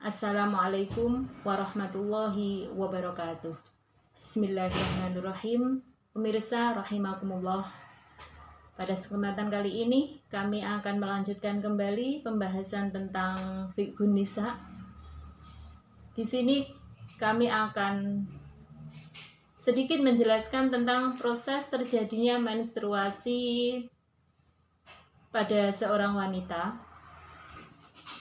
Assalamualaikum warahmatullahi wabarakatuh. Bismillahirrahmanirrahim. Pemirsa rahimakumullah. Pada kesempatan kali ini kami akan melanjutkan kembali pembahasan tentang fiqhun nisa. Di sini kami akan sedikit menjelaskan tentang proses terjadinya menstruasi pada seorang wanita.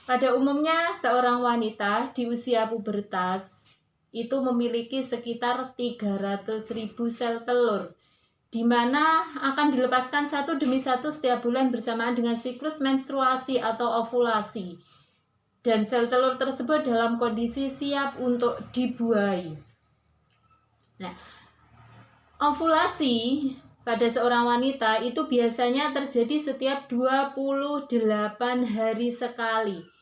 Pada umumnya, seorang wanita di usia pubertas itu memiliki sekitar 300.000 sel telur, di mana akan dilepaskan satu demi satu setiap bulan bersamaan dengan siklus menstruasi atau ovulasi. Dan sel telur tersebut dalam kondisi siap untuk dibuai. Nah, ovulasi pada seorang wanita itu biasanya terjadi setiap 28 hari sekali.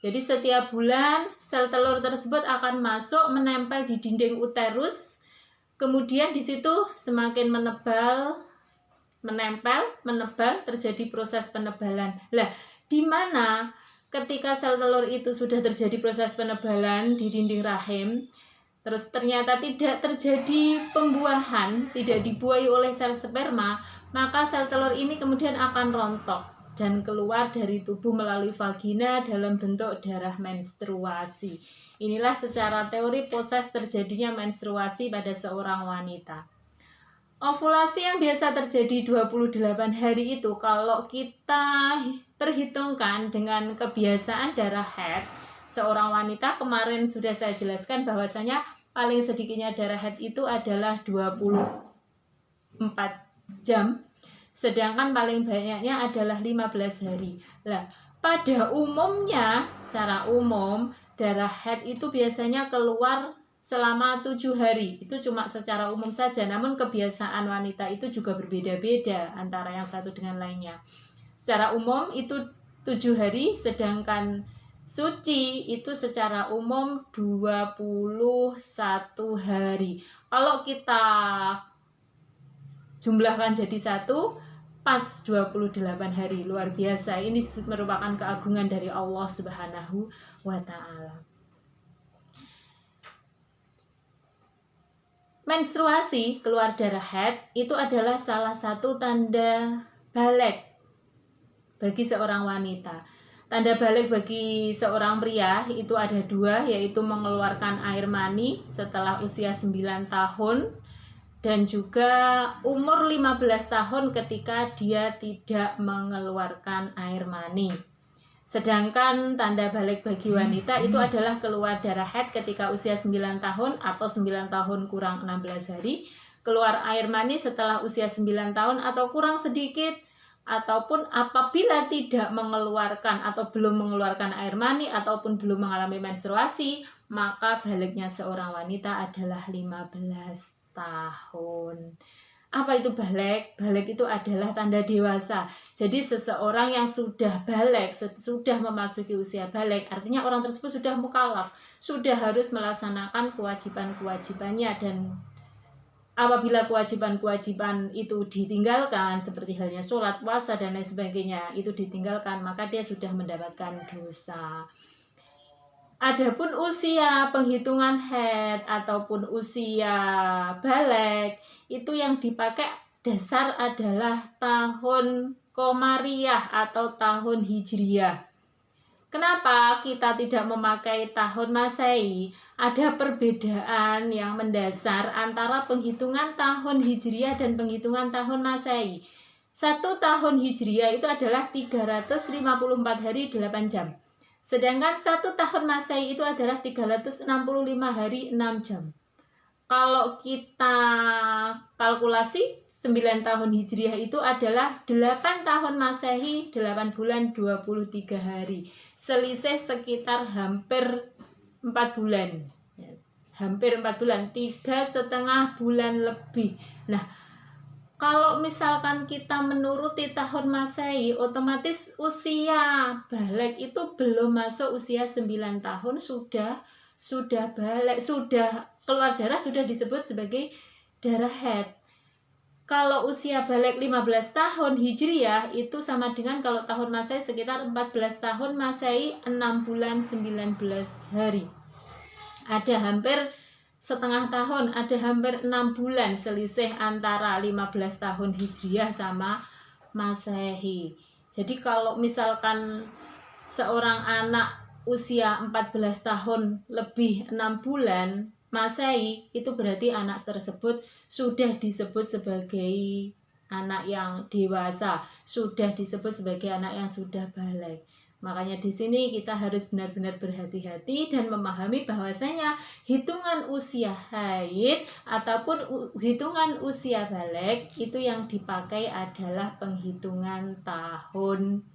Jadi setiap bulan sel telur tersebut akan masuk menempel di dinding uterus. Kemudian di situ semakin menebal, menebal terjadi proses penebalan. Lah, di mana ketika sel telur itu sudah terjadi proses penebalan di dinding rahim, terus ternyata tidak terjadi pembuahan, tidak dibuai oleh sel sperma, maka sel telur ini kemudian akan rontok dan keluar dari tubuh melalui vagina dalam bentuk darah menstruasi. Inilah secara teori proses terjadinya menstruasi pada seorang wanita. Ovulasi yang biasa terjadi 28 hari itu kalau kita perhitungkan dengan kebiasaan darah haid, seorang wanita kemarin sudah saya jelaskan bahwasanya paling sedikitnya darah haid itu adalah 24 jam, sedangkan paling banyaknya adalah 15 hari. Nah, pada umumnya, secara umum, darah haid itu biasanya keluar selama 7 hari. Itu cuma secara umum saja, namun kebiasaan wanita itu juga berbeda-beda antara yang satu dengan lainnya. Secara umum itu 7 hari, sedangkan suci itu secara umum 21 hari. Kalau kita jumlahkan jadi satu, pas 28 hari. Luar biasa. Ini merupakan keagungan dari Allah Subhanahu wa Ta'ala. Menstruasi, keluar darah haid, itu adalah salah satu tanda balik bagi seorang wanita. Tanda balik bagi seorang pria itu ada dua, yaitu mengeluarkan air mani setelah usia 9 tahun dan juga umur 15 tahun ketika dia tidak mengeluarkan air mani. Sedangkan tanda balik bagi wanita itu adalah keluar darah haid ketika usia 9 tahun atau 9 tahun kurang 16 hari, keluar air mani setelah usia 9 tahun atau kurang sedikit, ataupun apabila tidak mengeluarkan atau belum mengeluarkan air mani ataupun belum mengalami menstruasi, maka baliknya seorang wanita adalah 15 tahun. Apa itu balik? Balik itu adalah tanda dewasa. Jadi seseorang yang sudah balik, sudah memasuki usia balik, artinya orang tersebut sudah mukallaf, sudah harus melaksanakan kewajiban-kewajibannya, dan apabila kewajiban-kewajiban itu ditinggalkan, seperti halnya sholat, puasa, dan lain sebagainya, itu ditinggalkan, maka dia sudah mendapatkan dosa. Adapun usia penghitungan haid ataupun usia balik, itu yang dipakai dasar adalah tahun Komariah atau tahun Hijriyah. Kenapa kita tidak memakai tahun Masehi? Ada perbedaan yang mendasar antara penghitungan tahun Hijriyah dan penghitungan tahun Masehi. Satu tahun Hijriyah itu adalah 354 hari 8 jam. Sedangkan satu tahun Masehi itu adalah 365 hari 6 jam. Kalau kita kalkulasi, 9 tahun Hijriah itu adalah 8 tahun Masehi, 8 bulan 23 hari. Selisih sekitar hampir 4 bulan. Hampir 4 bulan, 3,5 bulan lebih. Nah, kalau misalkan kita menuruti tahun Masehi, otomatis usia balik itu belum masuk usia 9 tahun, sudah balik, sudah keluar darah, sudah disebut sebagai darah haid. Kalau usia balik 15 tahun Hijriah itu sama dengan kalau tahun Masehi sekitar 14 tahun Masehi 6 bulan 19 hari. Ada hampir setengah tahun, ada hampir 6 bulan selisih antara 15 tahun Hijriah sama Masehi. Jadi kalau misalkan seorang anak usia 14 tahun lebih 6 bulan Masehi, itu berarti anak tersebut sudah disebut sebagai anak yang dewasa, sudah disebut sebagai anak yang sudah balik. Makanya di sini kita harus benar-benar berhati-hati dan memahami bahwasanya hitungan usia haid ataupun hitungan usia balik itu yang dipakai adalah penghitungan tahun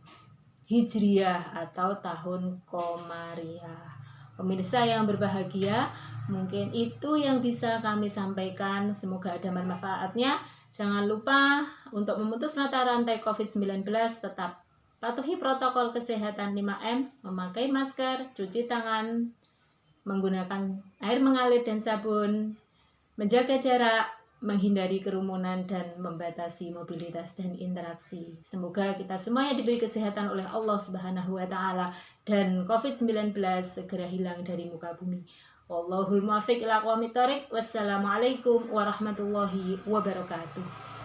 Hijriah atau tahun Komariah. Pemirsa yang berbahagia, mungkin itu yang bisa kami sampaikan. Semoga ada manfaatnya. Jangan lupa untuk memutus mata rantai COVID-19 tetap patuhi protokol kesehatan 5M, memakai masker, cuci tangan, menggunakan air mengalir dan sabun, menjaga jarak, menghindari kerumunan, dan membatasi mobilitas dan interaksi. Semoga kita semuanya diberi kesehatan oleh Allah Subhanahu wa Ta'ala dan COVID-19 segera hilang dari muka bumi. Wallahul muwaffiq ila aqwamit thoriq. Wassalamualaikum warahmatullahi wabarakatuh.